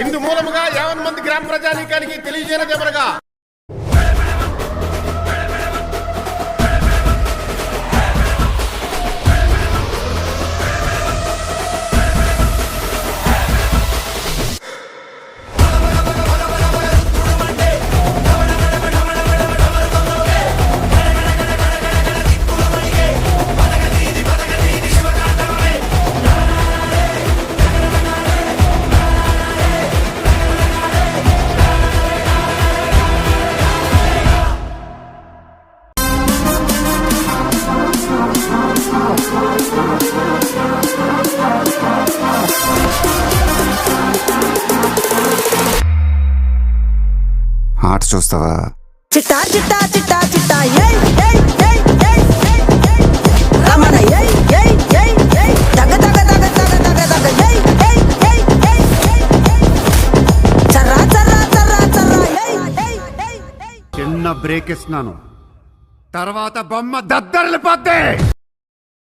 ఇందు మూలముగా 50 మంది గ్రామ ప్రజానీకానికి తెలియజేయనదేమనగా ఆట చూస్తావా? చిట్టా చిట్టా చిట్టా చిట్టా ఏయ్ ఏయ్ ఏయ్ ఏయ్ ఏయ్ ఏయ్ రమణ ఏయ్ ఏయ్ ఏయ్ ఏయ్ దగ దగ దగ దగ దగ దగ ఏయ్ ఏయ్ ఏయ్ ఏయ్ ఏయ్ చర్రా చర్రా చర్రా చర్రా ఏయ్ ఏయ్ ఏయ్ చిన్న బ్రేక్ ఇస్తున్నాను, తర్వాత బొమ్మ దద్దరిల్లిపోద్ది.